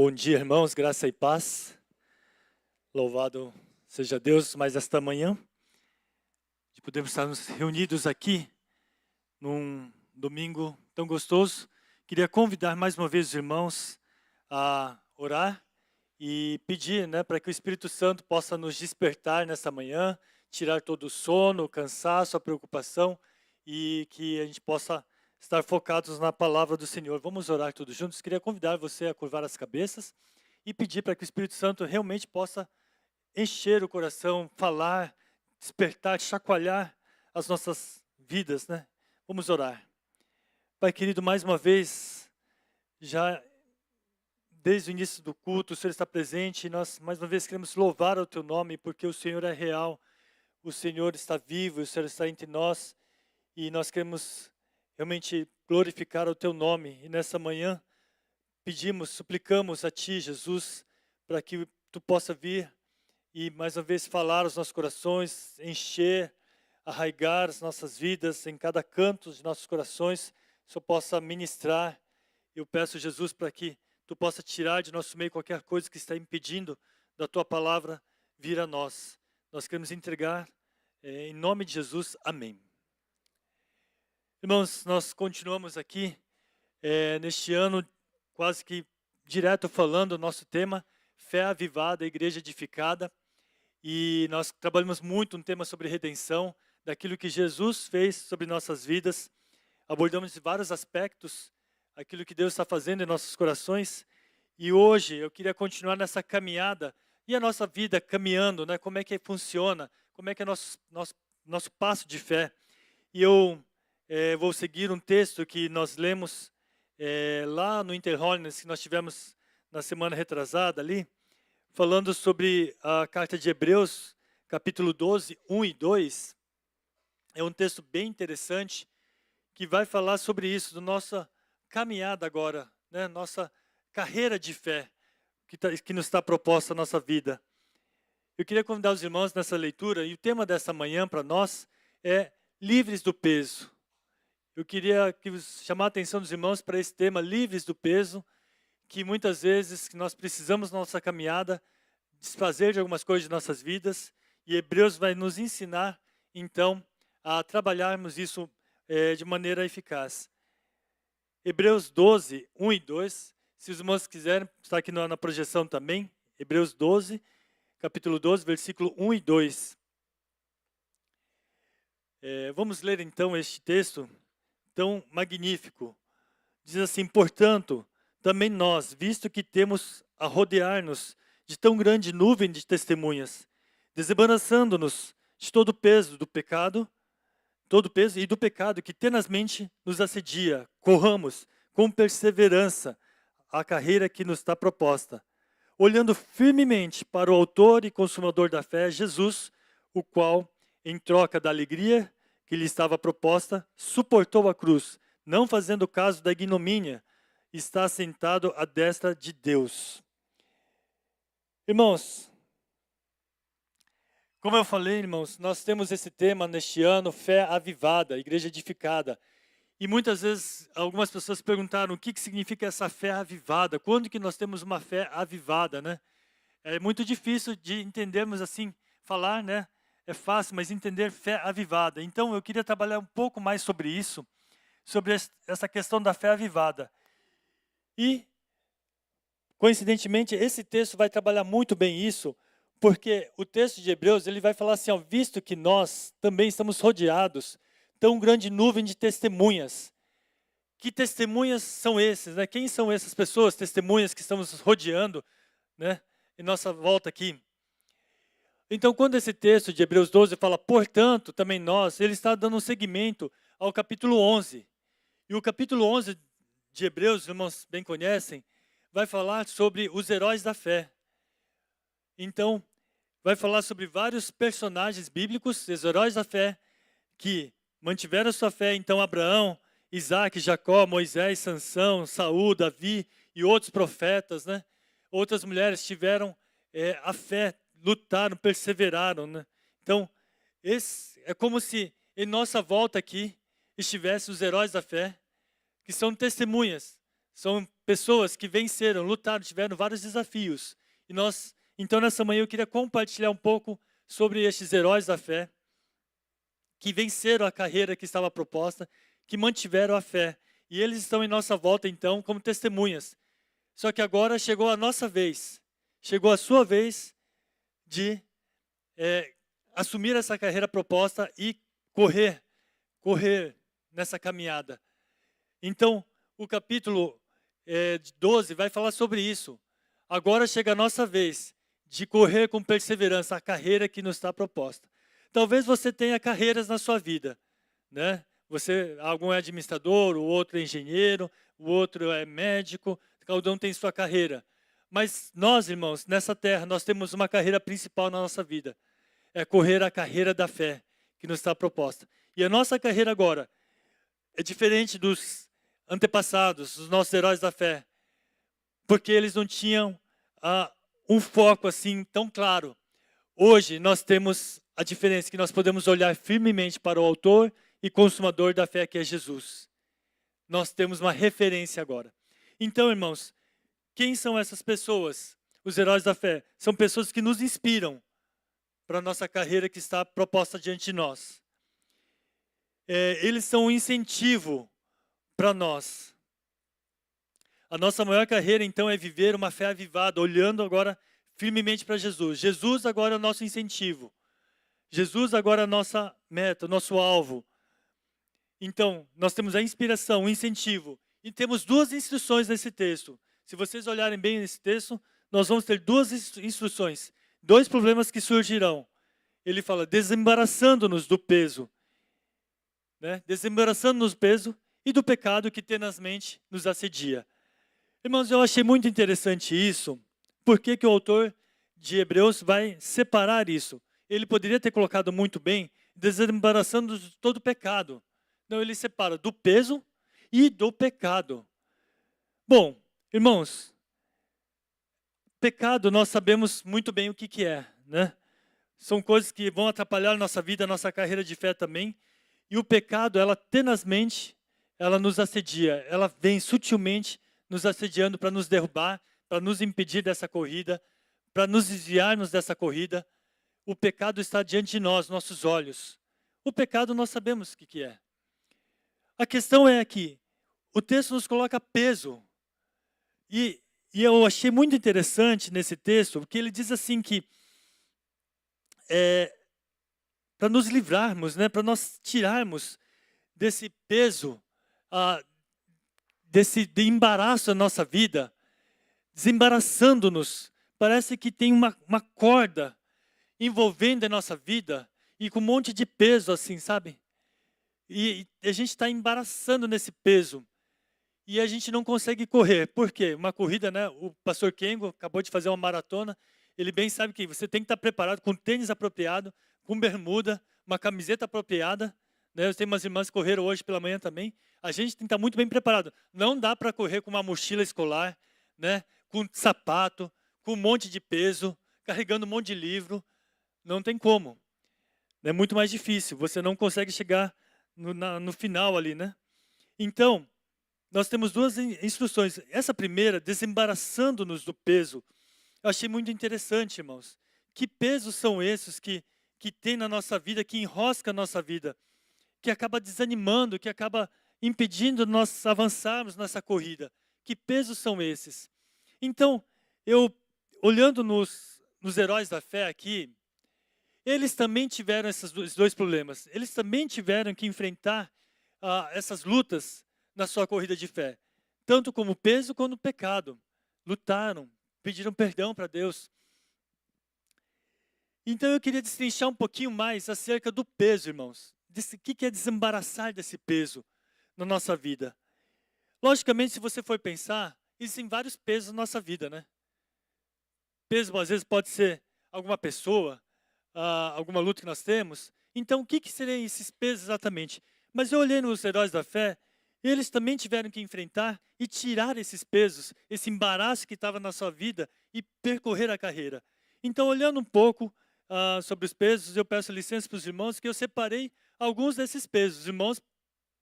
Bom dia, irmãos, graça e paz. Louvado seja Deus mais esta manhã, de podermos estarmos reunidos aqui num domingo tão gostoso. Queria convidar mais uma vez os irmãos a orar e pedir, para que o Espírito Santo possa nos despertar nesta manhã, tirar todo o sono, o cansaço, a preocupação e que a gente possa estar focados na palavra do Senhor. Vamos orar todos juntos. Queria convidar você a curvar as cabeças e pedir para que o Espírito Santo realmente possa encher o coração, falar, despertar, chacoalhar as nossas vidas, Vamos orar. Pai querido, mais uma vez, já desde o início do culto, o Senhor está presente e nós mais uma vez queremos louvar o Teu nome, porque o Senhor é real, o Senhor está vivo, o Senhor está entre nós e nós queremos realmente glorificar o Teu nome. E nessa manhã pedimos, suplicamos a Ti, Jesus, para que Tu possa vir e mais uma vez falar aos nossos corações, encher, arraigar as nossas vidas em cada canto de nossos corações, só possa ministrar. Eu peço, Jesus, para que Tu possa tirar de nosso meio qualquer coisa que está impedindo da Tua palavra vir a nós. Nós queremos entregar em nome de Jesus. Amém. Irmãos, nós continuamos aqui neste ano, quase que direto falando o nosso tema, Fé Avivada, Igreja Edificada. E nós trabalhamos muito um tema sobre redenção, daquilo que Jesus fez sobre nossas vidas. Abordamos vários aspectos, aquilo que Deus está fazendo em nossos corações. E hoje eu queria continuar nessa caminhada e a nossa vida caminhando, como é que funciona, como é que é nosso passo de fé. E eu vou seguir um texto que nós lemos lá no Interholiness, que nós tivemos na semana retrasada ali, falando sobre a carta de Hebreus, capítulo 12, 1 e 2. É um texto bem interessante, que vai falar sobre isso, da nossa caminhada agora, nossa carreira de fé, que nos está proposta a nossa vida. Eu queria convidar os irmãos nessa leitura, e o tema dessa manhã para nós é livres do peso. Eu queria chamar a atenção dos irmãos para esse tema, livres do peso, que muitas vezes nós precisamos na nossa caminhada desfazer de algumas coisas de nossas vidas, e Hebreus vai nos ensinar, então, a trabalharmos isso de maneira eficaz. Hebreus 12, 1 e 2, se os irmãos quiserem, está aqui na projeção também, Hebreus 12, capítulo 12, versículo 1 e 2. Vamos ler então este texto tão magnífico. Diz assim: portanto, também nós, visto que temos a rodear-nos de tão grande nuvem de testemunhas, desembaraçando-nos de todo o peso e do pecado que tenazmente nos assedia, corramos com perseverança a carreira que nos está proposta, olhando firmemente para o autor e consumador da fé, Jesus, o qual, em troca da alegria que lhe estava proposta, suportou a cruz, não fazendo caso da ignomínia, está sentado à destra de Deus. Irmãos, como eu falei, irmãos, nós temos esse tema neste ano, fé avivada, igreja edificada. E muitas vezes algumas pessoas perguntaram o que significa essa fé avivada, quando que nós temos uma fé avivada, É muito difícil de entendermos assim, falar, É fácil, mas entender fé avivada. Então eu queria trabalhar um pouco mais sobre isso, sobre essa questão da fé avivada. E, coincidentemente, esse texto vai trabalhar muito bem isso, porque o texto de Hebreus ele vai falar assim, visto que nós também estamos rodeados tão grande nuvem de testemunhas. Que testemunhas são esses? Quem são essas pessoas, testemunhas que estamos rodeando em nossa volta aqui? Então, quando esse texto de Hebreus 12 fala, portanto, também nós, ele está dando um seguimento ao capítulo 11. E o capítulo 11 de Hebreus, os irmãos bem conhecem, vai falar sobre os heróis da fé. Então, vai falar sobre vários personagens bíblicos, os heróis da fé, que mantiveram sua fé. Então, Abraão, Isaac, Jacó, Moisés, Sansão, Saul, Davi e outros profetas, Outras mulheres tiveram a fé, lutaram, perseveraram, Então, é como se em nossa volta aqui estivessem os heróis da fé, que são testemunhas, são pessoas que venceram, lutaram, tiveram vários desafios. Então, nessa manhã, eu queria compartilhar um pouco sobre estes heróis da fé, que venceram a carreira que estava proposta, que mantiveram a fé. E eles estão em nossa volta, então, como testemunhas. Só que agora chegou a nossa vez, chegou a sua vez de assumir essa carreira proposta e correr nessa caminhada. Então, o capítulo 12 vai falar sobre isso. Agora chega a nossa vez de correr com perseverança a carreira que nos está proposta. Talvez você tenha carreiras na sua vida, né? Algum é administrador, o outro é engenheiro, o outro é médico, cada um tem sua carreira. Mas nós, irmãos, nessa terra, nós temos uma carreira principal na nossa vida. É correr a carreira da fé que nos está proposta. E a nossa carreira agora é diferente dos antepassados, dos nossos heróis da fé, porque eles não tinham um foco assim tão claro. Hoje nós temos a diferença, que nós podemos olhar firmemente para o autor e consumador da fé, que é Jesus. Nós temos uma referência agora. Então, irmãos, quem são essas pessoas? Os heróis da fé são pessoas que nos inspiram para a nossa carreira que está proposta diante de nós. Eles são um incentivo para nós. A nossa maior carreira, então, é viver uma fé avivada, olhando agora firmemente para Jesus. Jesus agora é o nosso incentivo. Jesus agora é a nossa meta, o nosso alvo. Então, nós temos a inspiração, o incentivo. E temos duas instruções nesse texto. Se vocês olharem bem nesse texto, nós vamos ter duas instruções. Dois problemas que surgirão. Ele fala, desembaraçando-nos do peso. Né? Desembaraçando-nos do peso e do pecado que tenazmente nos assedia. Irmãos, eu achei muito interessante isso. Por que o autor de Hebreus vai separar isso? Ele poderia ter colocado muito bem, desembaraçando de todo pecado. Não, ele separa do peso e do pecado. Bom, irmãos, pecado nós sabemos muito bem o que é, né? São coisas que vão atrapalhar a nossa vida, a nossa carreira de fé também. E o pecado, ela tenazmente, ela nos assedia. Ela vem sutilmente nos assediando para nos derrubar, para nos impedir dessa corrida, para nos desviarmos dessa corrida. O pecado está diante de nós, nossos olhos. O pecado nós sabemos o que é. A questão é que o texto nos coloca peso. E eu achei muito interessante nesse texto, porque ele diz assim que para nos livrarmos, né, para nós tirarmos desse peso, de embaraço da nossa vida, desembaraçando-nos. Parece que tem uma corda envolvendo a nossa vida e com um monte de peso assim, sabe? E a gente está embaraçando nesse peso. E a gente não consegue correr. Por quê? Uma corrida, né? O pastor Kengo acabou de fazer uma maratona. Ele bem sabe que você tem que estar preparado com tênis apropriado, com bermuda, uma camiseta apropriada. Né? Eu tenho umas irmãs que correram hoje pela manhã também. A gente tem que estar muito bem preparado. Não dá para correr com uma mochila escolar, né? Com sapato, com um monte de peso, carregando um monte de livro. Não tem como. É muito mais difícil. Você não consegue chegar no final ali, né? Então, nós temos duas instruções. Essa primeira, desembaraçando-nos do peso. Eu achei muito interessante, irmãos. Que pesos são esses que tem na nossa vida, que enrosca a nossa vida, que acaba desanimando, que acaba impedindo nós avançarmos nessa corrida? Que pesos são esses? Então, olhando nos heróis da fé aqui, eles também tiveram esses dois problemas. Eles também tiveram que enfrentar essas lutas na sua corrida de fé. Tanto como o peso quanto o pecado. Lutaram, pediram perdão para Deus. Então eu queria destrinchar um pouquinho mais acerca do peso, irmãos. O que é desembaraçar desse peso na nossa vida? Logicamente, se você for pensar, existem vários pesos na nossa vida, né? Peso, às vezes, pode ser alguma pessoa, alguma luta que nós temos. Então, o que seriam esses pesos exatamente? Mas eu olhei nos heróis da fé, eles também tiveram que enfrentar e tirar esses pesos, esse embaraço que estava na sua vida e percorrer a carreira. Então, olhando um pouco sobre os pesos, eu peço licença para os irmãos que eu separei alguns desses pesos. Os irmãos,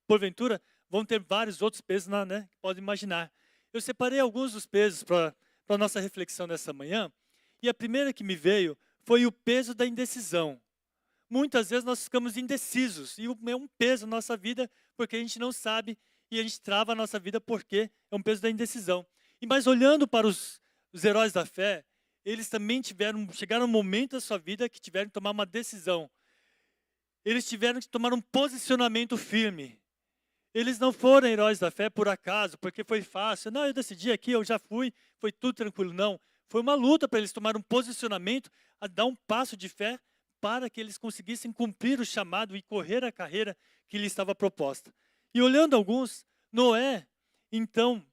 porventura, vão ter vários outros pesos, né, que podem imaginar. eu separei alguns dos pesos para a nossa reflexão dessa manhã, e a primeira que me veio foi o peso da indecisão. Muitas vezes nós ficamos indecisos, e é um peso na nossa vida, porque a gente não sabe, e a gente trava a nossa vida porque é um peso da indecisão. Mas olhando para os heróis da fé, eles também chegaram um momento da sua vida que tiveram que tomar uma decisão. Eles tiveram que tomar um posicionamento firme. Eles não foram heróis da fé por acaso, porque foi fácil. Não, eu decidi aqui, eu já fui, foi tudo tranquilo. Não, foi uma luta para eles tomarem um posicionamento, a dar um passo de fé para que eles conseguissem cumprir o chamado e correr a carreira que lhe estava proposta. E olhando alguns, Noé, então,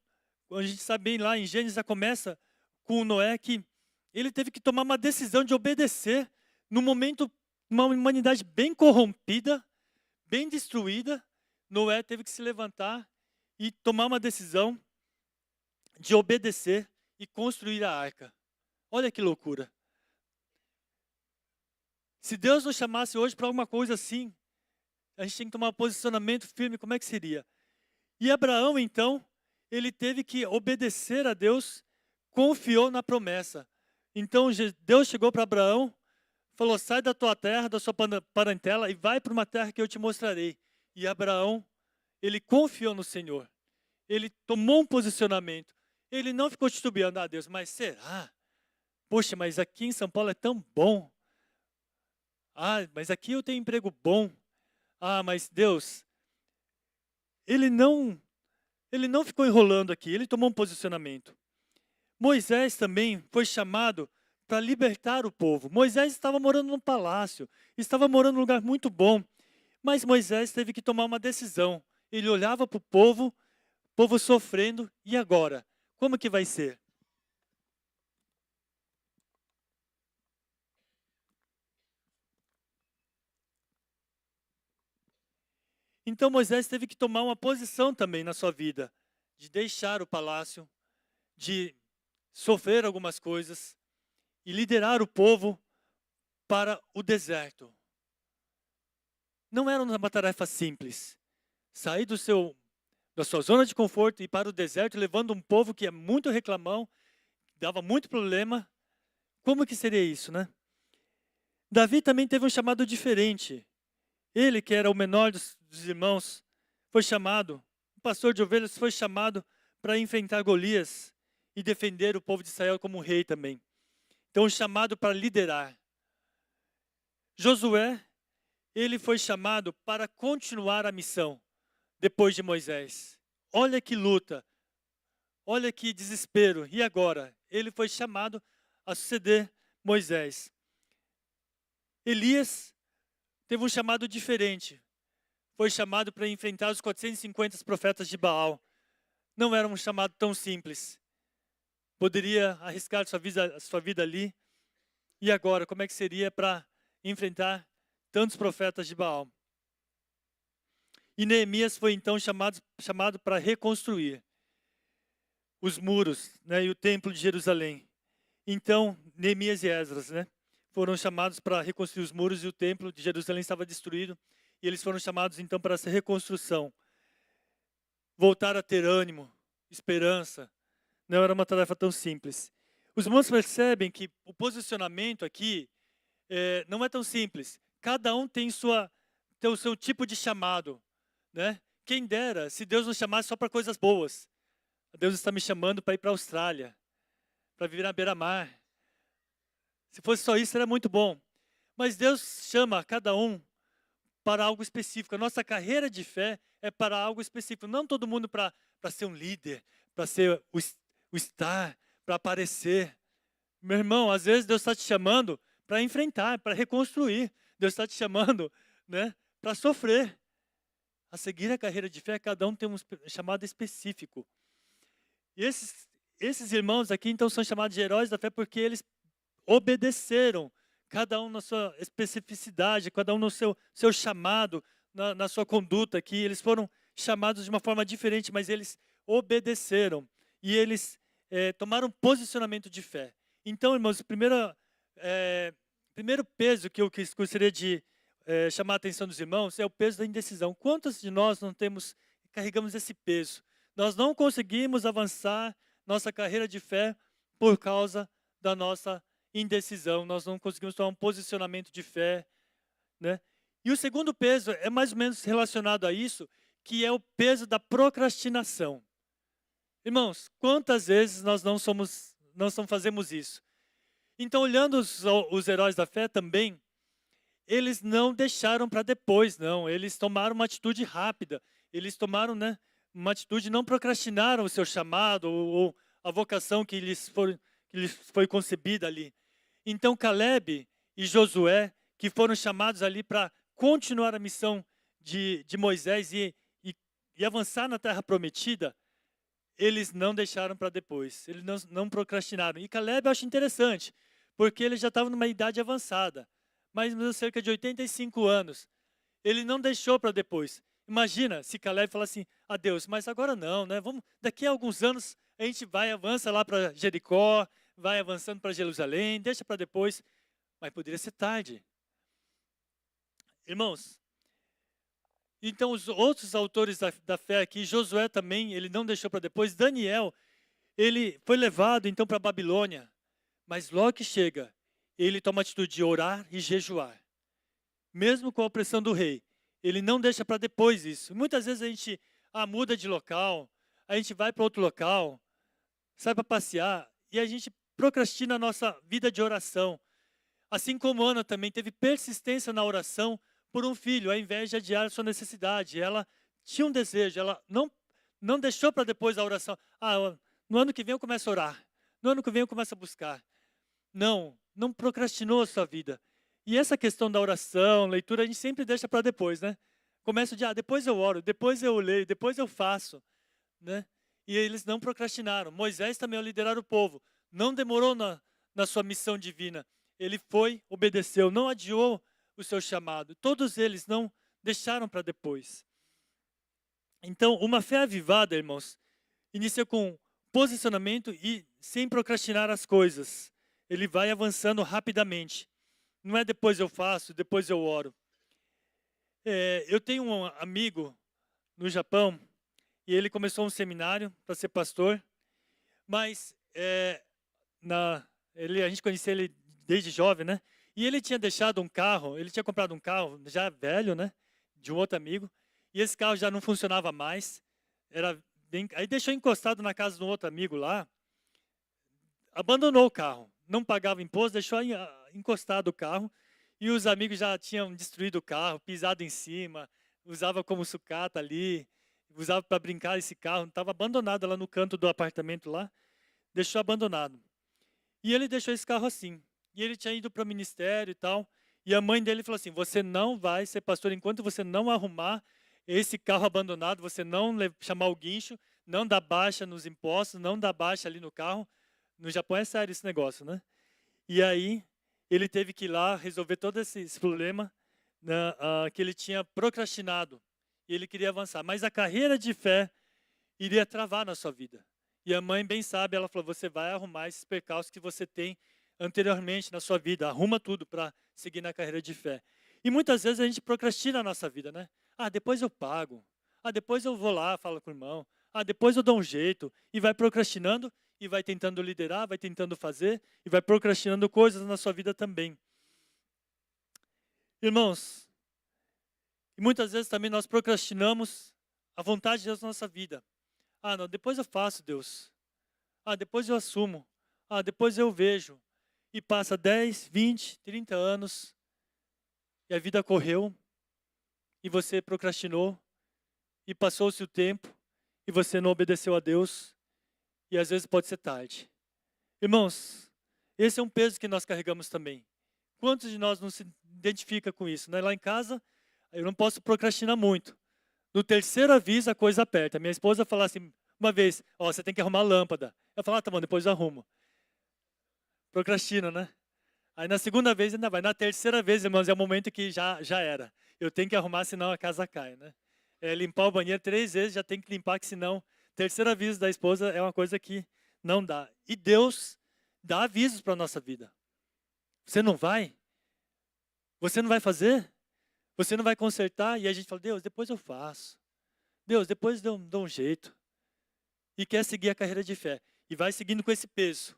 a gente sabe bem lá em Gênesis já começa com Noé que ele teve que tomar uma decisão de obedecer no momento, uma humanidade bem corrompida, bem destruída. Noé teve que se levantar e tomar uma decisão de obedecer e construir a arca. Olha que loucura. Se Deus nos chamasse hoje para alguma coisa assim, a gente tem que tomar um posicionamento firme, como é que seria? E Abraão, então, ele teve que obedecer a Deus, confiou na promessa. Então, Deus chegou para Abraão, falou, sai da tua terra, da sua parentela e vai para uma terra que eu te mostrarei. E Abraão, ele confiou no Senhor. Ele tomou um posicionamento. Ele não ficou titubeando, ah, Deus, mas será? Poxa, mas aqui em São Paulo é tão bom. Ah, mas aqui eu tenho emprego bom. Ah, mas Deus, ele não ficou enrolando aqui, ele tomou um posicionamento. Moisés também foi chamado para libertar o povo. Moisés estava morando num palácio, estava morando num lugar muito bom, mas Moisés teve que tomar uma decisão. Ele olhava para o povo sofrendo, e agora? Como que vai ser? Então Moisés teve que tomar uma posição também na sua vida, de deixar o palácio, de sofrer algumas coisas e liderar o povo para o deserto. Não era uma tarefa simples. Sair da sua zona de conforto e ir para o deserto, levando um povo que é muito reclamão, dava muito problema. Como que seria isso, né? Davi também teve um chamado diferente. Ele, que era o menor dos irmãos, foi chamado, o pastor de ovelhas foi chamado para enfrentar Golias e defender o povo de Israel como rei também. Então, chamado para liderar. Josué, ele foi chamado para continuar a missão depois de Moisés. Olha que luta, olha que desespero. E agora? Ele foi chamado a suceder Moisés. Elias teve um chamado diferente. Foi chamado para enfrentar os 450 profetas de Baal. Não era um chamado tão simples. Poderia arriscar sua vida ali. E agora, como é que seria para enfrentar tantos profetas de Baal? E Neemias foi então chamado para reconstruir os muros, né, e o templo de Jerusalém. Então, Neemias e Esdras, né, foram chamados para reconstruir os muros e o templo de Jerusalém estava destruído. E eles foram chamados então para essa reconstrução. Voltar a ter ânimo, esperança. Não era uma tarefa tão simples. Os irmãos percebem que o posicionamento aqui não é tão simples. Cada um tem o seu tipo de chamado, né? Quem dera, se Deus nos chamasse só para coisas boas. Deus está me chamando para ir para a Austrália, para viver na beira-mar. Se fosse só isso, era muito bom. Mas Deus chama cada um para algo específico. A nossa carreira de fé é para algo específico. Não todo mundo para ser um líder, para ser o estar, para aparecer. Meu irmão, às vezes Deus está te chamando para enfrentar, para reconstruir. Deus está te chamando, né, para sofrer. A seguir a carreira de fé, cada um tem um chamado específico. E esses irmãos aqui, então, são chamados de heróis da fé porque eles obedeceram, cada um na sua especificidade, cada um no seu chamado, na sua conduta aqui. Eles foram chamados de uma forma diferente, mas eles obedeceram. E eles tomaram posicionamento de fé. Então, irmãos, o primeiro peso que eu gostaria de chamar a atenção dos irmãos é o peso da indecisão. Quantos de nós não carregamos esse peso? Nós não conseguimos avançar nossa carreira de fé por causa da nossa indecisão. Nós não conseguimos tomar um posicionamento de fé, né? E o segundo peso é mais ou menos relacionado a isso, que é o peso da procrastinação. Irmãos, quantas vezes nós não fazemos isso? Então, olhando os heróis da fé também, eles não deixaram para depois, não. Eles tomaram uma atitude rápida. Eles tomaram, né, uma atitude, não procrastinaram o seu chamado ou a vocação que lhes foi concebida ali. Então, Caleb e Josué, que foram chamados ali para continuar a missão de Moisés e avançar na terra prometida, eles não deixaram para depois, eles não procrastinaram. E Caleb eu acho interessante, porque ele já estava numa idade avançada, mais ou menos cerca de 85 anos. Ele não deixou para depois. Imagina se Caleb falasse assim, a Deus, mas agora não, né? Daqui a alguns anos a gente avança lá para Jericó, vai avançando para Jerusalém, deixa para depois. Mas poderia ser tarde. Irmãos, então os outros autores da fé aqui, Josué também, ele não deixou para depois. Daniel, ele foi levado então para a Babilônia, mas logo que chega, ele toma a atitude de orar e jejuar. Mesmo com a opressão do rei, ele não deixa para depois isso. Muitas vezes a gente muda de local, a gente vai para outro local, sai para passear e a gente procrastina a nossa vida de oração. Assim como Ana também teve persistência na oração por um filho, ao invés de adiar sua necessidade. Ela tinha um desejo, ela não deixou para depois a oração. No ano que vem eu começo a orar. No ano que vem eu começo a buscar. Não procrastinou a sua vida. E essa questão da oração, leitura, a gente sempre deixa para depois, né? Começa de, depois eu oro, depois eu leio, depois eu faço, né? E eles não procrastinaram. Moisés também, ao liderar o povo, não demorou na sua missão divina. Ele foi, obedeceu, não adiou o seu chamado. Todos eles não deixaram para depois. Então, uma fé avivada, irmãos, inicia com posicionamento e sem procrastinar as coisas. Ele vai avançando rapidamente. Não é depois eu faço, depois eu oro. Eu tenho um amigo no Japão e ele começou um seminário para ser pastor, mas a gente conhecia ele desde jovem, né? E ele tinha deixado um carro, ele tinha comprado um carro já velho, né? De um outro amigo, e esse carro já não funcionava mais. Aí deixou encostado na casa de um outro amigo lá, abandonou o carro, não pagava imposto, deixou encostado o carro, e os amigos já tinham destruído o carro, pisado em cima, usava como sucata ali, usava para brincar esse carro, estava abandonado lá no canto do apartamento lá, deixou abandonado. E ele deixou esse carro assim. E ele tinha ido para o ministério e tal. E a mãe dele falou assim, você não vai ser pastor enquanto você não arrumar esse carro abandonado, você não chamar o guincho, não dar baixa nos impostos, não dar baixa ali no carro. No Japão é sério esse negócio, né? E aí ele teve que ir lá resolver todo esse problema, né, que ele tinha procrastinado. E ele queria avançar. Mas a carreira de fé iria travar na sua vida. E a mãe bem sabe, ela falou, você vai arrumar esses percalços que você tem anteriormente na sua vida. Arruma tudo para seguir na carreira de fé. E muitas vezes a gente procrastina a nossa vida, né? Depois eu pago. Depois eu vou lá, falo com o irmão. Depois eu dou um jeito. E vai procrastinando e vai tentando liderar, vai tentando fazer e vai procrastinando coisas na sua vida também. Irmãos, e muitas vezes também nós procrastinamos a vontade de Deus na nossa vida. Não, depois eu faço, Deus. Depois eu assumo. Depois eu vejo. E passa 10, 20, 30 anos e a vida correu e você procrastinou e passou-se o tempo e você não obedeceu a Deus e às vezes pode ser tarde. Irmãos, esse é um peso que nós carregamos também. Quantos de nós não se identifica com isso, né? Lá em casa, eu não posso procrastinar muito. No terceiro aviso, a coisa aperta. Minha esposa fala assim, uma vez, você tem que arrumar a lâmpada. Eu falo, tá bom, depois eu arrumo. Procrastina, né? Aí na segunda vez ainda vai. Na terceira vez, irmãos, é o momento que já era. Eu tenho que arrumar, senão a casa cai, né? Limpar o banheiro 3 vezes, já tem que limpar, que senão... Terceiro aviso da esposa é uma coisa que não dá. E Deus dá avisos para a nossa vida. Você não vai? Você não vai fazer? Você não vai consertar? E a gente fala, Deus, depois eu faço. Deus, depois dou um jeito. e quer seguir a carreira de fé. E vai seguindo com esse peso.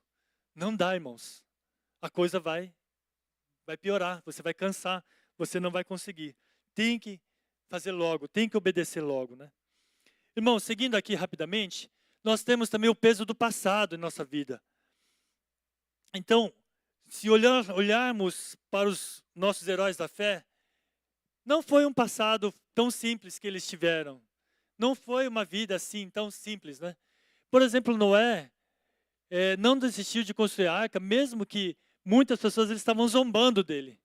Não dá, irmãos. A coisa vai piorar, você vai cansar, você não vai conseguir. Tem que fazer logo, tem que obedecer logo, né? Irmãos, seguindo aqui rapidamente, nós temos também o peso do passado em nossa vida. Então, se olharmos para os nossos heróis da fé, não foi um passado tão simples que eles tiveram. Não foi uma vida assim tão simples, né? Por exemplo, Noé não desistiu de construir a arca, mesmo que muitas pessoas eles estavam zombando dele.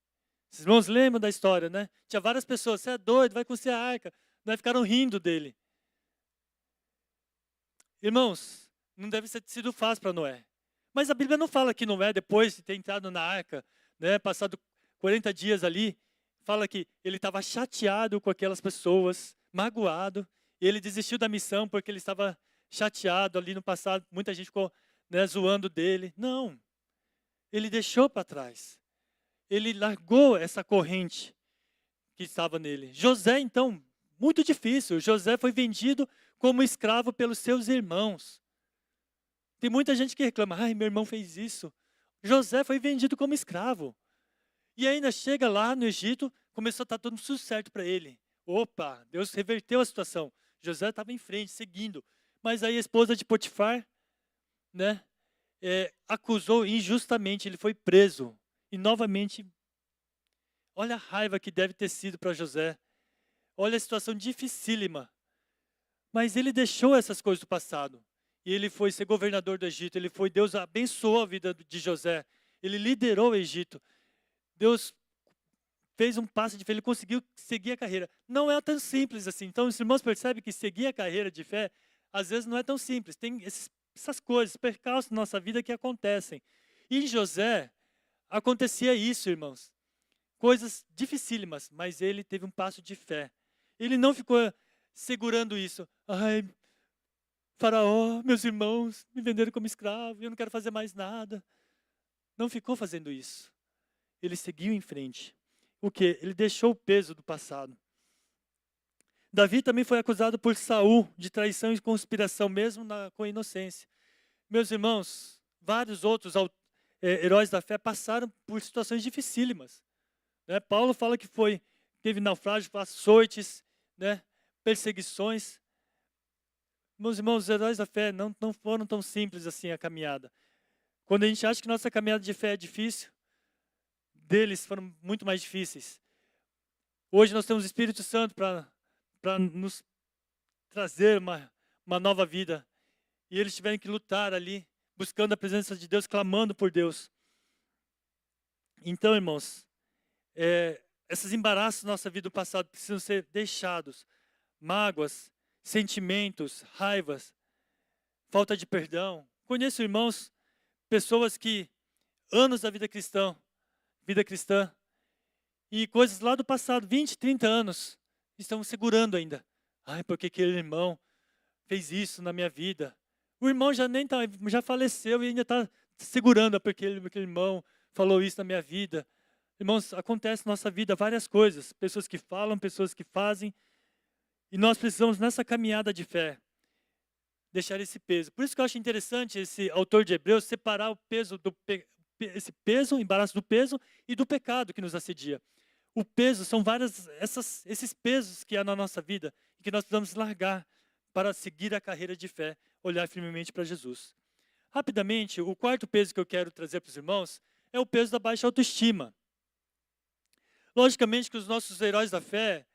Os irmãos lembram da história, né? Tinha várias pessoas, você é doido, vai construir a arca. Nós ficaram rindo dele. Irmãos, não deve ter sido fácil para Noé. Mas a Bíblia não fala que Noé, depois de ter entrado na arca, né, passado 40 dias ali, fala que ele estava chateado com aquelas pessoas, magoado, e ele desistiu da missão porque ele estava chateado ali no passado, muita gente ficou, né, zoando dele. Não, ele deixou para trás. Ele largou essa corrente que estava nele. José, então, muito difícil. José foi vendido como escravo pelos seus irmãos. Tem muita gente que reclama, ai, meu irmão fez isso. José foi vendido como escravo. E ainda chega lá no Egito, começou a estar tudo certo para ele. Opa, Deus reverteu a situação. José estava em frente, seguindo. Mas aí a esposa de Potifar, né, acusou injustamente, ele foi preso. E novamente, olha a raiva que deve ter sido para José. Olha a situação dificílima. Mas ele deixou essas coisas do passado. E ele foi ser governador do Egito. Deus abençoou a vida de José. Ele liderou o Egito. Deus fez um passo de fé, ele conseguiu seguir a carreira. Não é tão simples assim. Então, os irmãos percebem que seguir a carreira de fé, às vezes não é tão simples. Tem essas coisas, percalços na nossa vida que acontecem. E em José, acontecia isso, irmãos. Coisas dificílimas, mas ele teve um passo de fé. Ele não ficou segurando isso. Ai, Faraó, meus irmãos me venderam como escravo, eu não quero fazer mais nada. Não ficou fazendo isso. Ele seguiu em frente. O quê? Ele deixou o peso do passado. Davi também foi acusado por Saul de traição e conspiração, mesmo com inocência. Meus irmãos, vários outros heróis da fé passaram por situações dificílimas. Né? Paulo fala que teve naufrágio, açoites, né? Perseguições. Meus irmãos, os heróis da fé não foram tão simples assim a caminhada. Quando a gente acha que nossa caminhada de fé é difícil, deles foram muito mais difíceis. Hoje nós temos o Espírito Santo para nos trazer uma nova vida. E eles tiveram que lutar ali, buscando a presença de Deus, clamando por Deus. Então, irmãos, esses embaraços da nossa vida do passado precisam ser deixados. Mágoas, sentimentos, raivas, falta de perdão. Conheço irmãos, pessoas que anos da vida cristã, e coisas lá do passado, 20, 30 anos, estão segurando ainda. Ai, porque aquele irmão fez isso na minha vida. O irmão já faleceu e ainda está segurando, porque aquele irmão falou isso na minha vida. Irmãos, acontece na nossa vida várias coisas. Pessoas que falam, pessoas que fazem. E nós precisamos, nessa caminhada de fé, deixar esse peso. Por isso que eu acho interessante esse autor de Hebreus separar o peso esse peso, o embaraço do peso e do pecado que nos assedia. O peso são esses pesos que há na nossa vida e que nós precisamos largar para seguir a carreira de fé, olhar firmemente para Jesus. Rapidamente, o quarto peso que eu quero trazer para os irmãos é o peso da baixa autoestima. Logicamente que os nossos heróis da fé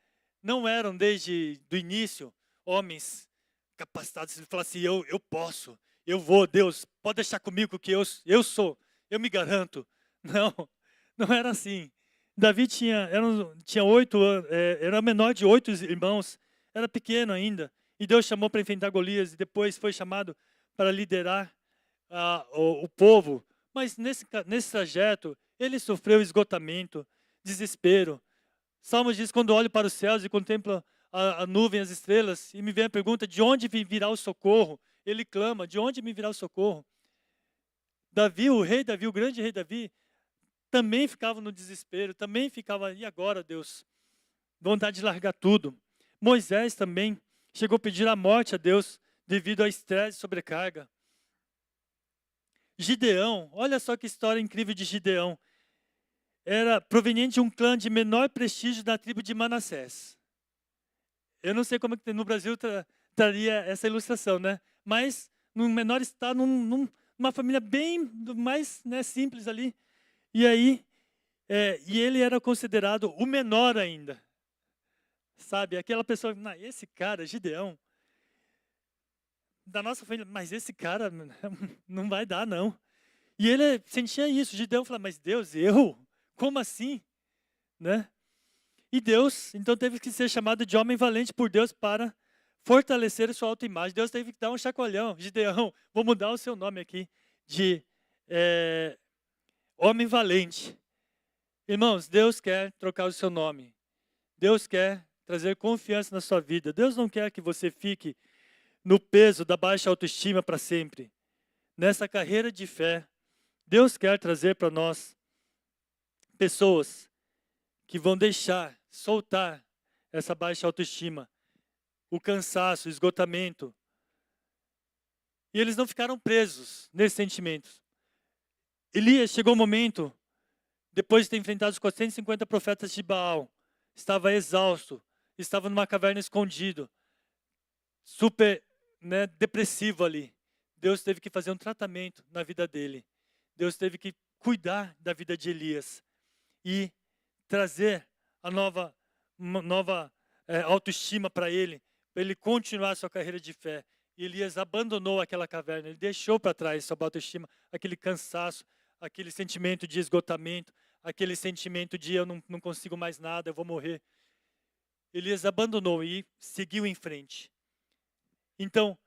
não eram desde o início homens capacitados de falar assim, eu posso, eu vou, Deus, pode deixar comigo que eu sou, eu me garanto. Não era assim. Davi tinha 8 anos, era menor de 8 irmãos, era pequeno ainda. E Deus chamou para enfrentar Golias e depois foi chamado para liderar o povo. Mas nesse trajeto, ele sofreu esgotamento, desespero. Salmos diz, quando olho para os céus e contemplo a nuvem, as estrelas, e me vem a pergunta, de onde virá o socorro? Ele clama, de onde me virá o socorro? Davi, o grande rei Davi, também ficava no desespero, também ficava, e agora, Deus? Vontade de largar tudo. Moisés também chegou a pedir a morte a Deus, devido ao estresse e sobrecarga. Gideão, olha só que história incrível de Gideão. Era proveniente de um clã de menor prestígio da tribo de Manassés. Eu não sei como é que no Brasil traria essa ilustração, né? Mas num menor estado, numa família bem mais, né, simples ali. E aí, e ele era considerado o menor ainda. Sabe, aquela pessoa, não, esse cara, Gideão, da nossa família, mas esse cara não vai dar, não. E ele sentia isso, Gideão falava, mas Deus, eu? Como assim? Né? E Deus, então, teve que ser chamado de homem valente por Deus para fortalecer a sua autoimagem. Deus teve que dar um chacoalhão. Gideão, vou mudar o seu nome aqui de homem valente. Irmãos, Deus quer trocar o seu nome. Deus quer trazer confiança na sua vida. Deus não quer que você fique no peso da baixa autoestima para sempre. Nessa carreira de fé, Deus quer trazer para nós pessoas que vão deixar, soltar essa baixa autoestima, o cansaço, o esgotamento. E eles não ficaram presos nesses sentimentos. Elias chegou um momento, depois de ter enfrentado os 450 profetas de Baal, estava exausto, estava numa caverna escondido, super, né, depressivo ali. Deus teve que fazer um tratamento na vida dele. Deus teve que cuidar da vida de Elias e trazer uma nova autoestima para ele continuar a sua carreira de fé. E Elias abandonou aquela caverna, ele deixou para trás sua autoestima, aquele cansaço, aquele sentimento de esgotamento, aquele sentimento de eu não consigo mais nada, eu vou morrer. Elias abandonou e seguiu em frente. Então,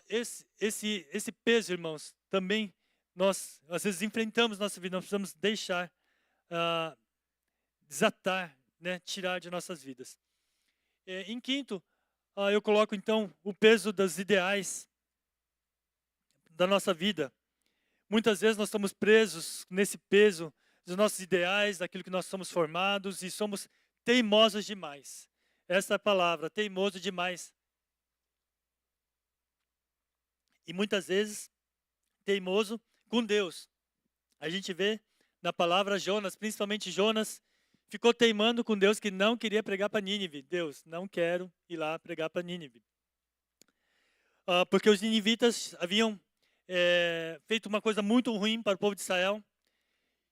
esse peso, irmãos, também nós às vezes enfrentamos na nossa vida, nós precisamos deixar desatar, né, tirar de nossas vidas. Em quinto, eu coloco então o peso dos ideais da nossa vida. Muitas vezes nós estamos presos nesse peso dos nossos ideais, daquilo que nós somos formados e somos teimosos demais. Essa é a palavra, teimoso demais. E muitas vezes teimoso com Deus. A gente vê na palavra Jonas, principalmente Jonas, ficou teimando com Deus que não queria pregar para Nínive. Deus, não quero ir lá pregar para Nínive. Porque os ninivitas haviam feito uma coisa muito ruim para o povo de Israel.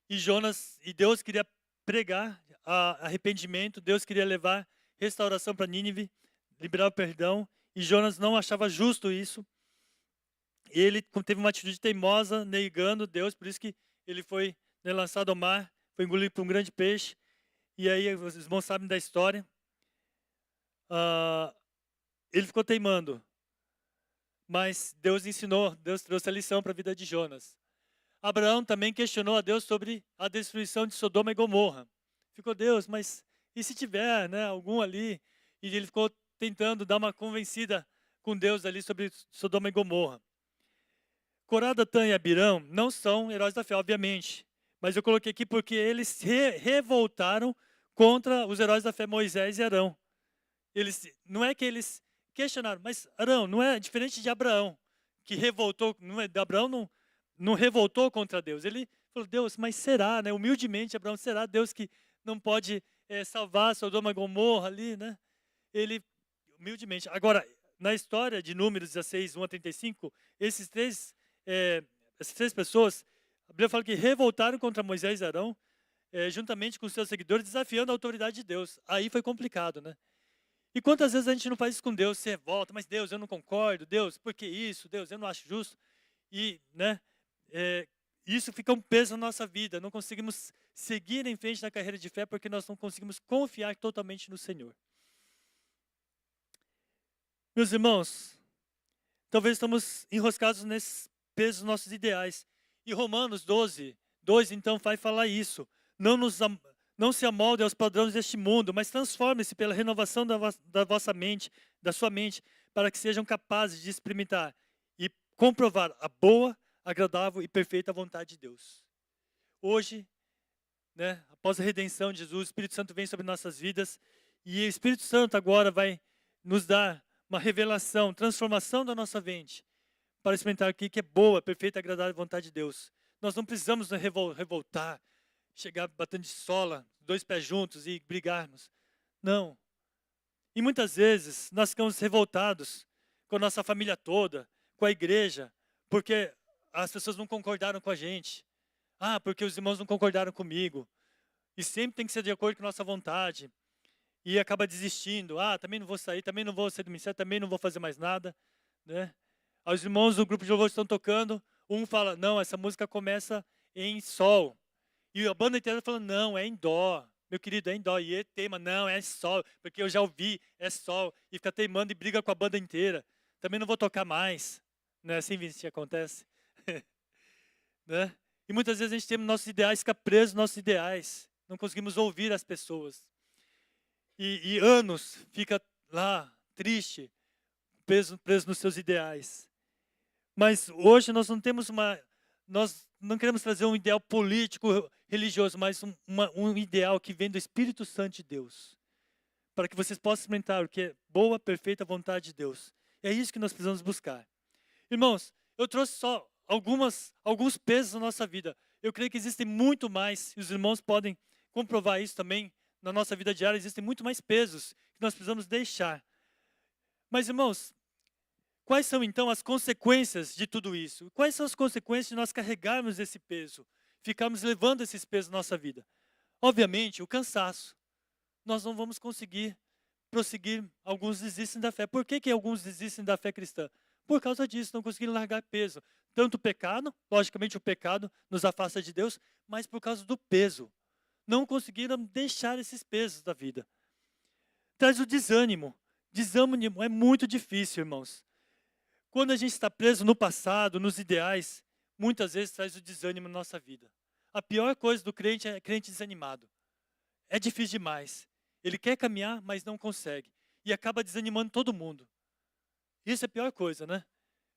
E Deus queria pregar arrependimento. Deus queria levar restauração para Nínive, liberar o perdão. E Jonas não achava justo isso. Ele teve uma atitude teimosa, negando Deus. Por isso que ele foi, né, lançado ao mar, foi engolido por um grande peixe. E aí, os irmãos sabem da história. Ele ficou teimando. Mas Deus ensinou, Deus trouxe a lição para a vida de Jonas. Abraão também questionou a Deus sobre a destruição de Sodoma e Gomorra. Ficou, Deus, mas e se tiver, né, algum ali? E ele ficou tentando dar uma convencida com Deus ali sobre Sodoma e Gomorra. Corá, Datã e Abirão não são heróis da fé, obviamente. Mas eu coloquei aqui porque eles se revoltaram contra os heróis da fé, Moisés e Arão. Não é que eles questionaram, mas Arão não é diferente de Abraão, que revoltou, Abraão não revoltou contra Deus. Ele falou, Deus, mas será, né? Humildemente, Abraão, será Deus que não pode salvar Sodoma e Gomorra ali, né? Ele, humildemente. Agora, na história de Números 16, 1 a 35, essas três pessoas, a Bíblia fala que revoltaram contra Moisés e Arão, juntamente com seus seguidores, desafiando a autoridade de Deus. Aí foi complicado, né? E quantas vezes a gente não faz isso com Deus, se revolta, mas Deus, eu não concordo, Deus, por que isso? Deus, eu não acho justo. E, né, isso fica um peso na nossa vida, não conseguimos seguir em frente na carreira de fé porque nós não conseguimos confiar totalmente no Senhor. Meus irmãos, talvez estamos enroscados nesse peso dos nossos ideais. E Romanos 12, 2 então vai falar isso. Não se amolde aos padrões deste mundo, mas transforme-se pela renovação da vossa mente, da sua mente, para que sejam capazes de experimentar e comprovar a boa, agradável e perfeita vontade de Deus. Hoje, né, após a redenção de Jesus, o Espírito Santo vem sobre nossas vidas e o Espírito Santo agora vai nos dar uma revelação, transformação da nossa mente, para experimentar aqui que é boa, perfeita e agradável vontade de Deus. Nós não precisamos nos revoltar, chegar batendo de sola, 2 pés juntos e brigarmos. Não. E muitas vezes nós ficamos revoltados com a nossa família toda, com a igreja, porque as pessoas não concordaram com a gente. Ah, porque os irmãos não concordaram comigo. E sempre tem que ser de acordo com a nossa vontade. E acaba desistindo. Ah, também não vou sair, também não vou ser do ministério, também não vou fazer mais nada. Né? Os irmãos do grupo de louvor estão tocando. Um fala, não, essa música começa em sol. E a banda inteira fala, não, é em dó. Meu querido, é em dó. E ele teima, não, é sol. Porque eu já ouvi, é sol. E fica teimando e briga com a banda inteira. Também não vou tocar mais. Não é assim, Vinícius, que acontece? Né? E muitas vezes a gente tem nossos ideais, fica preso nos nossos ideais. Não conseguimos ouvir as pessoas. E anos fica lá, triste, preso nos seus ideais. Mas hoje nós não temos nós não queremos trazer um ideal político, religioso, mas um ideal que vem do Espírito Santo de Deus. Para que vocês possam experimentar o que é boa, perfeita vontade de Deus. É isso que nós precisamos buscar. Irmãos, eu trouxe só alguns pesos na nossa vida. Eu creio que existem muito mais, e os irmãos podem comprovar isso também, na nossa vida diária existem muito mais pesos que nós precisamos deixar. Mas, irmãos, quais são então as consequências de tudo isso? Quais são as consequências de nós carregarmos esse peso, ficarmos levando esses pesos na nossa vida? Obviamente, o cansaço. Nós não vamos conseguir prosseguir, alguns desistem da fé. Por que alguns desistem da fé cristã? Por causa disso, não conseguiram largar peso. Tanto o pecado, logicamente o pecado nos afasta de Deus, mas por causa do peso. Não conseguiram deixar esses pesos da vida. Traz o desânimo. Desânimo é muito difícil, irmãos. Quando a gente está preso no passado, nos ideais, muitas vezes traz o desânimo na nossa vida. A pior coisa do crente é crente desanimado. É difícil demais. Ele quer caminhar, mas não consegue. E acaba desanimando todo mundo. Isso é a pior coisa, né?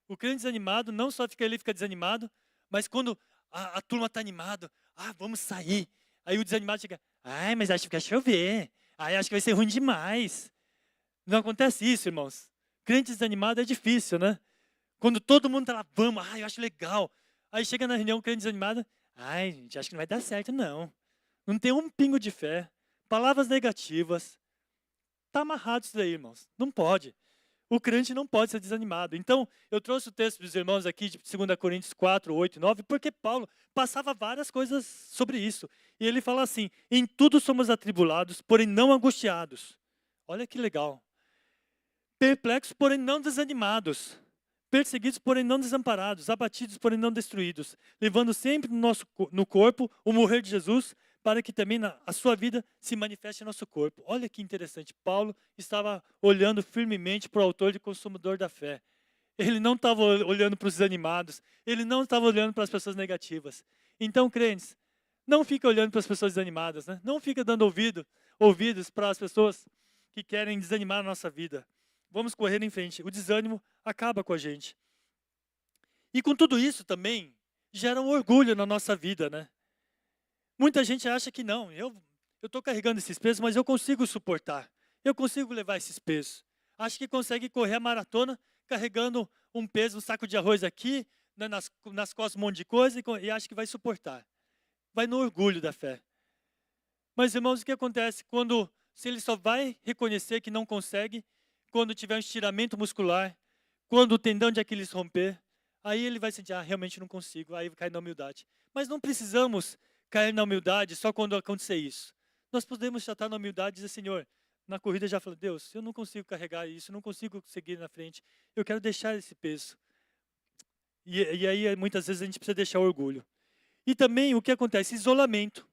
O crente desanimado não só fica desanimado, mas quando a turma está animada, vamos sair. Aí o desanimado chega, mas acho que vai chover. Acho que vai ser ruim demais. Não acontece isso, irmãos. Crente desanimado é difícil, né? Quando todo mundo está lá, vamos, eu acho legal. Aí chega na reunião, crente desanimado, gente, acho que não vai dar certo, não. Não tem um pingo de fé. Palavras negativas. Está amarrado isso daí, irmãos. Não pode. O crente não pode ser desanimado. Então, eu trouxe o texto dos irmãos aqui de 2 Coríntios 4, 8 e 9, porque Paulo passava várias coisas sobre isso. E ele fala assim, em tudo somos atribulados, porém não angustiados. Olha que legal. Perplexos, porém não desanimados. Perseguidos, porém não desamparados. Abatidos, porém não destruídos. Levando sempre no corpo o morrer de Jesus, para que também a sua vida se manifeste em nosso corpo. Olha que interessante. Paulo estava olhando firmemente para o autor e consumador da fé. Ele não estava olhando para os desanimados. Ele não estava olhando para as pessoas negativas. Então, crentes, não fica olhando para as pessoas desanimadas, né? Não fica dando ouvidos para as pessoas que querem desanimar a nossa vida. Vamos correr em frente. O desânimo acaba com a gente. E com tudo isso também gera um orgulho na nossa vida, né? Muita gente acha que não, eu estou carregando esses pesos, mas eu consigo suportar. Eu consigo levar esses pesos. Acho que consegue correr a maratona carregando um peso, um saco de arroz aqui, né, nas costas um monte de coisa, e acha que vai suportar. Vai no orgulho da fé. Mas, irmãos, o que acontece se ele só vai reconhecer que não consegue, quando tiver um estiramento muscular, quando o tendão de Aquiles romper, aí ele vai sentir, realmente não consigo, aí cai na humildade. Mas não precisamos cair na humildade só quando acontecer isso. Nós podemos já estar na humildade e dizer, Senhor, na corrida já falei, Deus, eu não consigo carregar isso, não consigo seguir na frente, eu quero deixar esse peso. E aí, muitas vezes, a gente precisa deixar o orgulho. E também, o que acontece? Isolamento.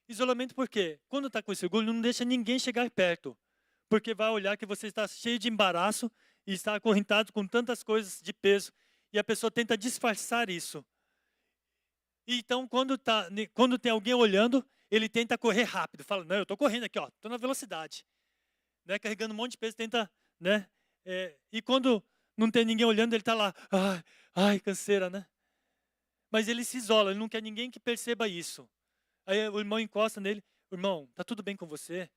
Isolamento por quê? Quando está com esse orgulho, não deixa ninguém chegar perto. Porque vai olhar que você está cheio de embaraço e está acorrentado com tantas coisas de peso. E a pessoa tenta disfarçar isso. Então, quando tem alguém olhando, ele tenta correr rápido. Fala, não, eu estou correndo aqui, estou na velocidade. Né, carregando um monte de peso, tenta... Né, e quando não tem ninguém olhando, ele está lá, canseira, né? Mas ele se isola, ele não quer ninguém que perceba isso. Aí o irmão encosta nele, irmão, está tudo bem com você?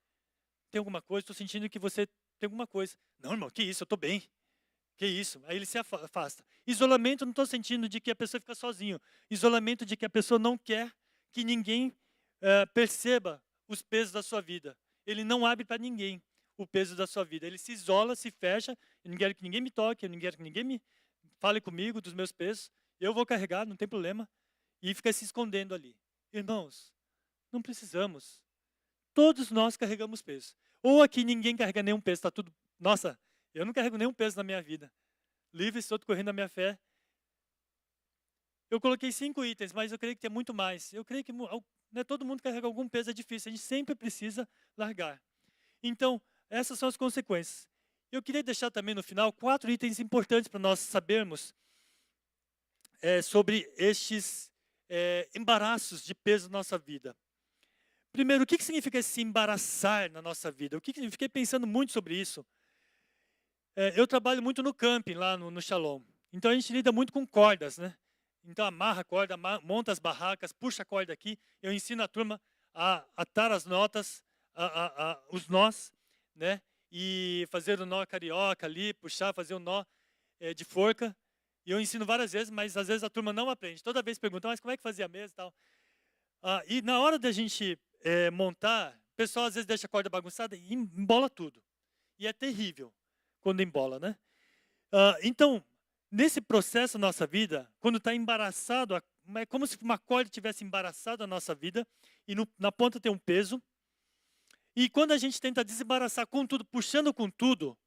Tem alguma coisa? Estou sentindo que você tem alguma coisa. Não, irmão, que isso, eu estou bem. Que isso? Aí ele se afasta. Isolamento, não estou sentindo de que a pessoa fica sozinho. Isolamento de que a pessoa não quer que ninguém perceba os pesos da sua vida. Ele não abre para ninguém o peso da sua vida. Ele se isola, se fecha. Eu não quero que ninguém me toque, eu não quero que ninguém me fale comigo dos meus pesos. Eu vou carregar, não tem problema. E fica se escondendo ali. Irmãos, não precisamos. Todos nós carregamos peso. Ou aqui ninguém carrega nenhum peso, está tudo... Nossa, eu não carrego nenhum peso na minha vida. Livre, estou correndo a minha fé. Eu coloquei 5 itens, mas eu creio que tem muito mais. Eu creio que todo mundo carrega algum peso, é difícil. A gente sempre precisa largar. Então, essas são as consequências. Eu queria deixar também no final 4 itens importantes para nós sabermos sobre estes embaraços de peso na nossa vida. Primeiro, o que significa se embaraçar na nossa vida? Eu fiquei pensando muito sobre isso. Eu trabalho muito no camping, lá no Shalom. Então, a gente lida muito com cordas, né? Então, amarra a corda, monta as barracas, puxa a corda aqui. Eu ensino a turma a atar as notas, os nós, né? E fazer o nó carioca ali, puxar, fazer o nó de forca. E eu ensino várias vezes, mas às vezes a turma não aprende. Toda vez pergunta, mas como é que fazia a mesa e tal? E na hora da gente montar, o pessoal às vezes deixa a corda bagunçada e embola tudo. E é terrível quando embola, né? Então, nesse processo da nossa vida, quando está embaraçado, é como se uma corda tivesse embaraçado a nossa vida e na ponta tem um peso. E quando a gente tenta desembaraçar com tudo, puxando com tudo, o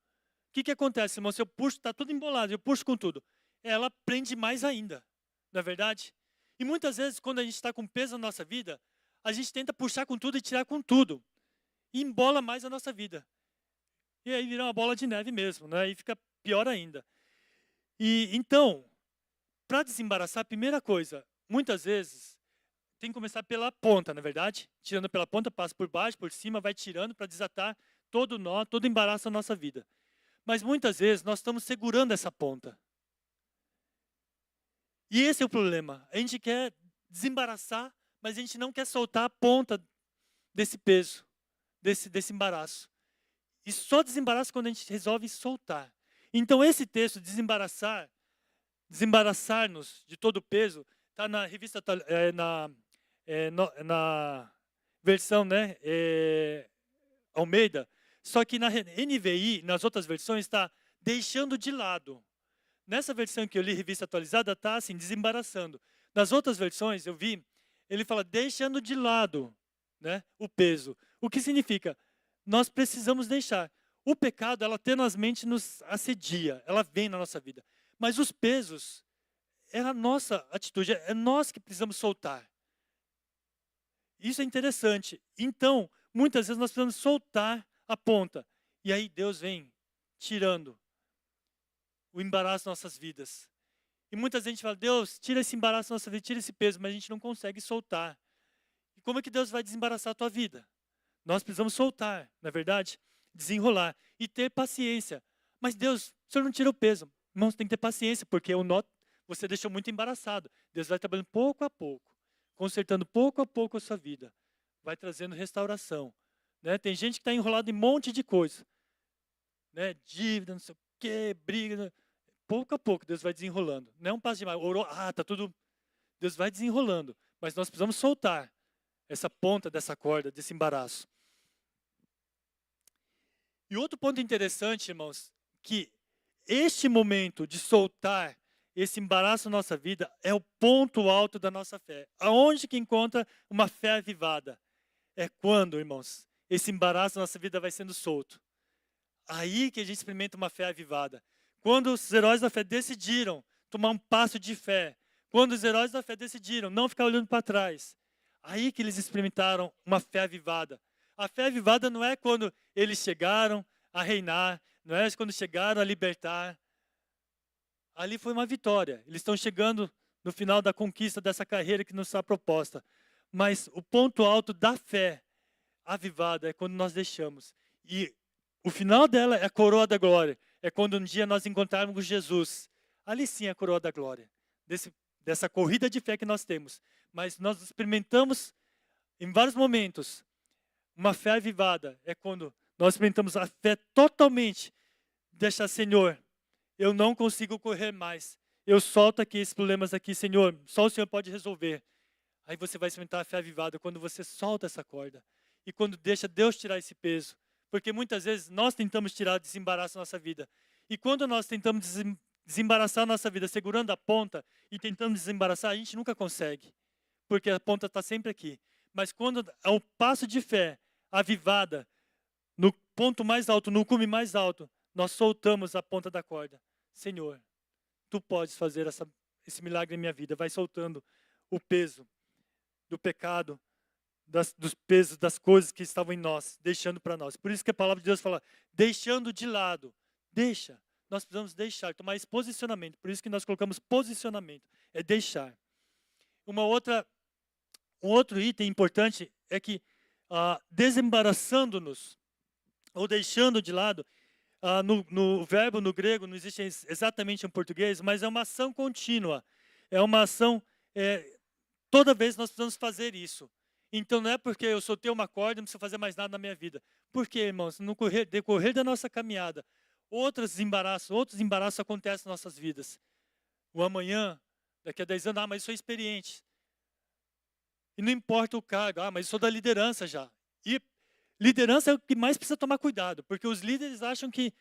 que acontece, irmão? Se eu puxo, está tudo embolado, eu puxo com tudo. Ela prende mais ainda, não é verdade? E muitas vezes, quando a gente está com peso na nossa vida, a gente tenta puxar com tudo e tirar com tudo. E embola mais a nossa vida. E aí vira uma bola de neve mesmo, né? E fica pior ainda. E então, para desembaraçar, a primeira coisa, muitas vezes, tem que começar pela ponta, na verdade? Tirando pela ponta, passa por baixo, por cima, vai tirando para desatar todo nó, todo embaraço da nossa vida. Mas muitas vezes nós estamos segurando essa ponta. E esse é o problema. A gente quer desembaraçar, mas a gente não quer soltar a ponta desse peso, desse embaraço. E só desembaraça quando a gente resolve soltar. Então esse texto, desembaraçar-nos de todo o peso, está na revista, na versão, né, Almeida. Só que na NVI, nas outras versões, está deixando de lado. Nessa versão que eu li, revista atualizada, está assim, desembaraçando. Nas outras versões, eu vi, ele fala deixando de lado, né, o peso. O que significa? Nós precisamos deixar. O pecado, ela tenazmente nos assedia, ela vem na nossa vida. Mas os pesos, é a nossa atitude, é nós que precisamos soltar. Isso é interessante. Então, muitas vezes nós precisamos soltar a ponta. E aí Deus vem tirando o embaraço das nossas vidas. E muita gente fala, Deus, tira esse embaraço da nossa vida, tira esse peso, mas a gente não consegue soltar. E como é que Deus vai desembaraçar a tua vida? Nós precisamos soltar, não é verdade? Desenrolar e ter paciência. Mas Deus, o Senhor não tira o peso. Irmãos, tem que ter paciência, porque o nó você deixou muito embaraçado. Deus vai trabalhando pouco a pouco, consertando pouco a pouco a sua vida. Vai trazendo restauração. Né? Tem gente que está enrolado em um monte de coisa. Né? Dívida, não sei o quê, briga. Pouco a pouco Deus vai desenrolando. Não é um passo demais. Orou, tá tudo... Deus vai desenrolando. Mas nós precisamos soltar essa ponta dessa corda, desse embaraço. E outro ponto interessante, irmãos, que este momento de soltar esse embaraço na nossa vida é o ponto alto da nossa fé. Aonde que encontra uma fé avivada? É quando, irmãos, esse embaraço na nossa vida vai sendo solto. Aí que a gente experimenta uma fé avivada. Quando os heróis da fé decidiram tomar um passo de fé, quando os heróis da fé decidiram não ficar olhando para trás, aí que eles experimentaram uma fé avivada. A fé avivada não é quando eles chegaram a reinar, não é quando chegaram a libertar. Ali foi uma vitória. Eles estão chegando no final da conquista dessa carreira que nos está proposta. Mas o ponto alto da fé avivada é quando nós deixamos. E o final dela é a coroa da glória. É quando um dia nós encontrarmos Jesus. Ali sim é a coroa da glória. Dessa corrida de fé que nós temos. Mas nós experimentamos em vários momentos uma fé avivada. É quando nós experimentamos a fé totalmente, deixar, Senhor, eu não consigo correr mais. Eu solto aqui esses problemas aqui, Senhor, só o Senhor pode resolver. Aí você vai experimentar a fé avivada quando você solta essa corda. E quando deixa Deus tirar esse peso. Porque muitas vezes nós tentamos tirar, desembaraço da nossa vida. E quando nós tentamos desembaraçar a nossa vida, segurando a ponta e tentando desembaraçar, a gente nunca consegue. Porque a ponta está sempre aqui. Mas quando é um passo de fé avivada, no ponto mais alto, no cume mais alto, nós soltamos a ponta da corda. Senhor, tu podes fazer esse milagre em minha vida. Vai soltando o peso do pecado, dos pesos, das coisas que estavam em nós, deixando para nós. Por isso que a palavra de Deus fala, deixando de lado. Deixa. Nós precisamos deixar, tomar esse posicionamento. Por isso que nós colocamos posicionamento. É deixar. Um outro item importante é que, desembaraçando-nos, ou deixando de lado, no verbo, no grego, não existe exatamente em português, mas é uma ação contínua. É uma ação, toda vez nós precisamos fazer isso. Então não é porque eu soltei uma corda e não preciso fazer mais nada na minha vida. Porque, irmãos, no decorrer da nossa caminhada, outros embaraços acontecem nas nossas vidas. O amanhã, daqui a 10 anos, mas eu sou experiente. E não importa o cargo, mas eu sou da liderança já. E liderança é o que mais precisa tomar cuidado, porque os líderes acham que,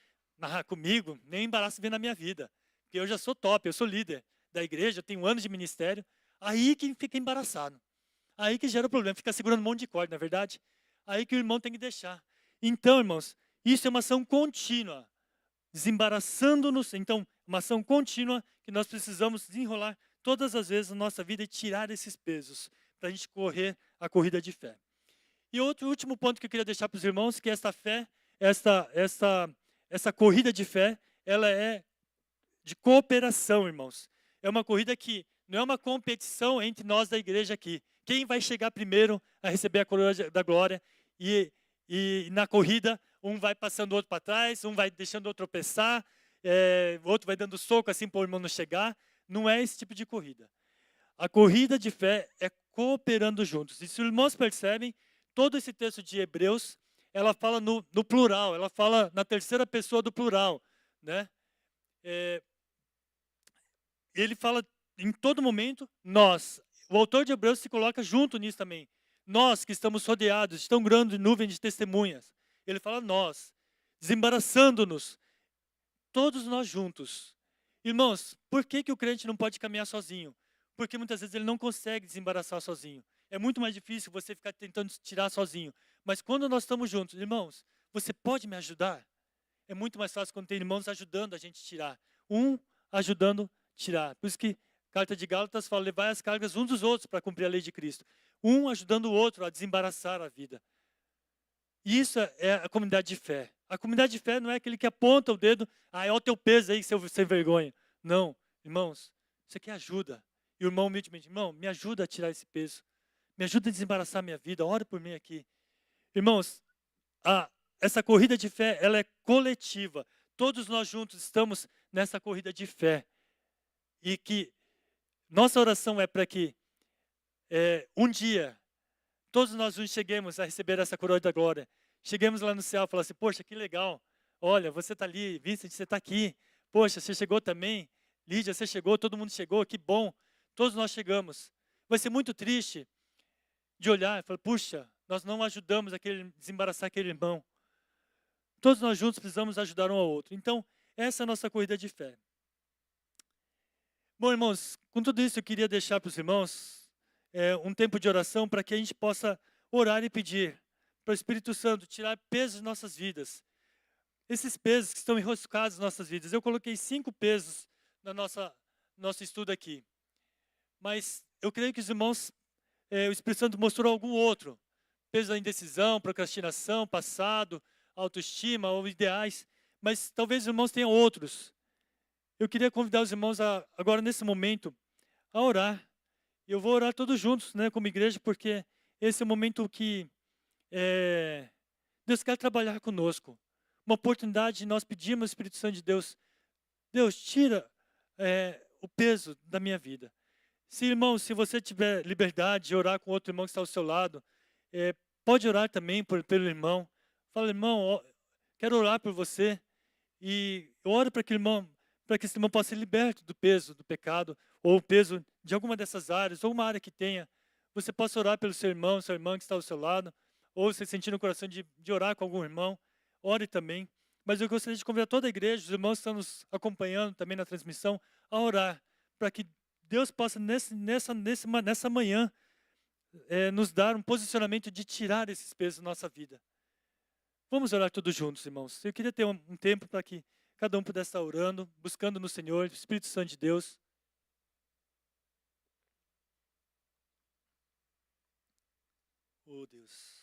comigo, nem embaraço vem na minha vida. Porque eu já sou top, eu sou líder da igreja, eu tenho anos de ministério. Aí que fica embaraçado. Aí que gera o problema, fica segurando um monte de corda, não é verdade? Aí que o irmão tem que deixar. Então, irmãos, isso é uma ação contínua. Desembaraçando-nos, então, uma ação contínua que nós precisamos desenrolar todas as vezes na nossa vida e tirar esses pesos para a gente correr a corrida de fé. E outro último ponto que eu queria deixar para os irmãos, que essa fé, essa corrida de fé, ela é de cooperação, irmãos. É uma corrida que não é uma competição entre nós da igreja aqui. Quem vai chegar primeiro a receber a coroa da glória e na corrida um vai passando o outro para trás, um vai deixando o outro tropeçar, o outro vai dando soco assim para o irmão não chegar. Não é esse tipo de corrida. A corrida de fé é cooperando juntos. E se os irmãos percebem, todo esse texto de Hebreus, ela fala no plural, ela fala na terceira pessoa do plural, né? Ele fala em todo momento, nós. O autor de Hebreus se coloca junto nisso também. Nós que estamos rodeados de tão grande nuvem de testemunhas. Ele fala nós, desembaraçando-nos, todos nós juntos. Irmãos, por que o crente não pode caminhar sozinho? Porque muitas vezes ele não consegue desembaraçar sozinho. É muito mais difícil você ficar tentando tirar sozinho. Mas quando nós estamos juntos, irmãos, você pode me ajudar? É muito mais fácil quando tem irmãos ajudando a gente a tirar. Um ajudando a tirar. Por isso que a carta de Gálatas fala, levar as cargas uns dos outros para cumprir a lei de Cristo. Um ajudando o outro a desembaraçar a vida. E isso é a comunidade de fé. A comunidade de fé não é aquele que aponta o dedo, é o teu peso aí, seu sem vergonha. Não, irmãos, isso aqui é ajuda. E o irmão humildemente, irmão, me ajuda a tirar esse peso. Me ajuda a desembaraçar a minha vida, ora por mim aqui. Irmãos, essa corrida de fé, ela é coletiva. Todos nós juntos estamos nessa corrida de fé. E que nossa oração é para que um dia todos nós juntos cheguemos a receber essa coroa da glória. Cheguemos lá no céu e falar assim, poxa, que legal. Olha, você está ali, Vincent, você está aqui. Poxa, você chegou também. Lídia, você chegou, todo mundo chegou, que bom. Todos nós chegamos. Vai ser muito triste de olhar e falar, puxa, nós não ajudamos a desembaraçar aquele irmão. Todos nós juntos precisamos ajudar um ao outro. Então, essa é a nossa corrida de fé. Bom, irmãos, com tudo isso eu queria deixar para os irmãos um tempo de oração para que a gente possa orar e pedir para o Espírito Santo tirar pesos de nossas vidas. Esses pesos que estão enroscados nas nossas vidas. Eu coloquei 5 pesos no nosso estudo aqui. Mas eu creio que os irmãos, o Espírito Santo mostrou algum outro. Peso da indecisão, procrastinação, passado, autoestima ou ideais. Mas talvez os irmãos tenham outros. Eu queria convidar os irmãos agora nesse momento a orar. Eu vou orar todos juntos, né, como igreja, porque esse é o momento que Deus quer trabalhar conosco. Uma oportunidade de nós pedirmos ao Espírito Santo de Deus, Deus, tira o peso da minha vida. Irmão, se você tiver liberdade de orar com outro irmão que está ao seu lado, pode orar também pelo irmão. Fala, irmão, quero orar por você. E oro para que esse irmão possa ser liberto do peso do pecado, ou o peso de alguma dessas áreas, ou uma área que tenha. Você possa orar pelo seu irmão que está ao seu lado, ou você sentir no coração de orar com algum irmão, ore também. Mas eu gostaria de convidar toda a igreja, os irmãos que estão nos acompanhando também na transmissão, a orar, para que Deus possa, nessa manhã, nos dar um posicionamento de tirar esses pesos da nossa vida. Vamos orar todos juntos, irmãos. Eu queria ter um tempo para que cada um pudesse estar orando, buscando no Senhor, Espírito Santo de Deus. Oh, Deus.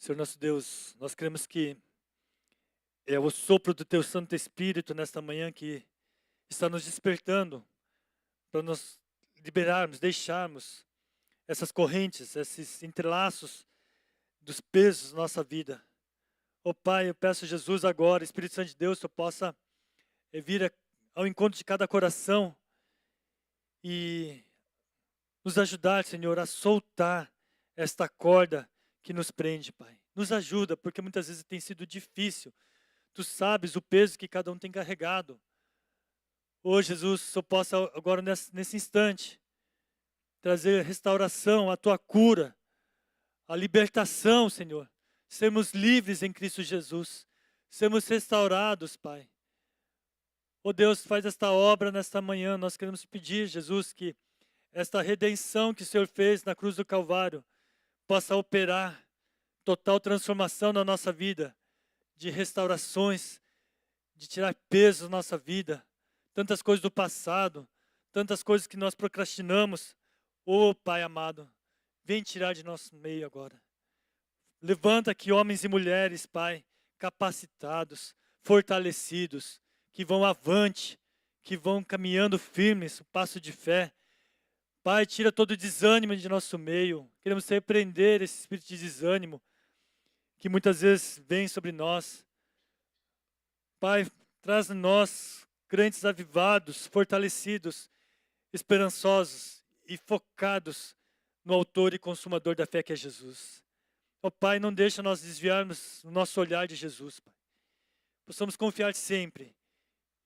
Senhor nosso Deus, nós queremos que é o sopro do Teu Santo Espírito nesta manhã que está nos despertando para nós liberarmos, deixarmos essas correntes, esses entrelaços dos pesos da nossa vida. Oh Pai, eu peço Jesus agora, Espírito Santo de Deus, que eu possa vir ao encontro de cada coração e nos ajudar, Senhor, a soltar esta corda que nos prende, Pai. Nos ajuda, porque muitas vezes tem sido difícil. Tu sabes o peso que cada um tem carregado. Oh, Jesus, se eu possa agora nesse instante trazer restauração, a Tua cura, a libertação, Senhor. Sermos livres em Cristo Jesus. Sermos restaurados, Pai. Oh Deus, faz esta obra nesta manhã. Nós queremos pedir, Jesus, que esta redenção que o Senhor fez na cruz do Calvário possa operar total transformação na nossa vida, de restaurações, de tirar peso da nossa vida, tantas coisas do passado, tantas coisas que nós procrastinamos. Oh Pai amado, vem tirar de nosso meio agora. Levanta aqui homens e mulheres, Pai, capacitados, fortalecidos, que vão avante, que vão caminhando firmes, o passo de fé. Pai, tira todo o desânimo de nosso meio. Queremos repreender esse espírito de desânimo que muitas vezes vem sobre nós. Pai, traz nós, crentes avivados, fortalecidos, esperançosos e focados no autor e consumador da fé que é Jesus. Ó Pai, não deixa nós desviarmos o nosso olhar de Jesus, Pai. Possamos confiar sempre.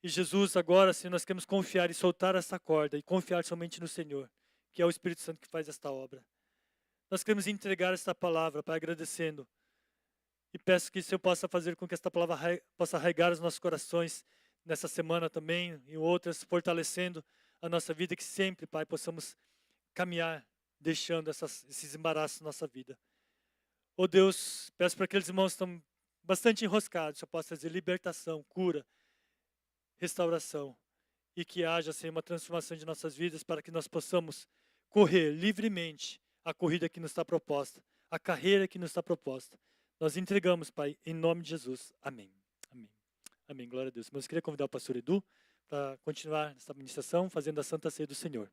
E Jesus, agora, Senhor, nós queremos confiar e soltar essa corda e confiar somente no Senhor, que é o Espírito Santo que faz esta obra. Nós queremos entregar esta palavra, Pai, agradecendo. E peço que o Senhor possa fazer com que esta palavra possa arraigar os nossos corações nessa semana também e outras, fortalecendo a nossa vida, que sempre, Pai, possamos caminhar, deixando esses embaraços na nossa vida. Oh Deus, peço para aqueles irmãos que estão bastante enroscados, que eu possa trazer libertação, cura, restauração, e que haja, Senhor, uma transformação de nossas vidas para que nós possamos correr livremente a corrida que nos está proposta, a carreira que nos está proposta. Nós entregamos, Pai, em nome de Jesus. Amém. Amém. Amém. Glória a Deus. Mas eu queria convidar o pastor Edu para continuar essa ministração, fazendo a Santa Ceia do Senhor.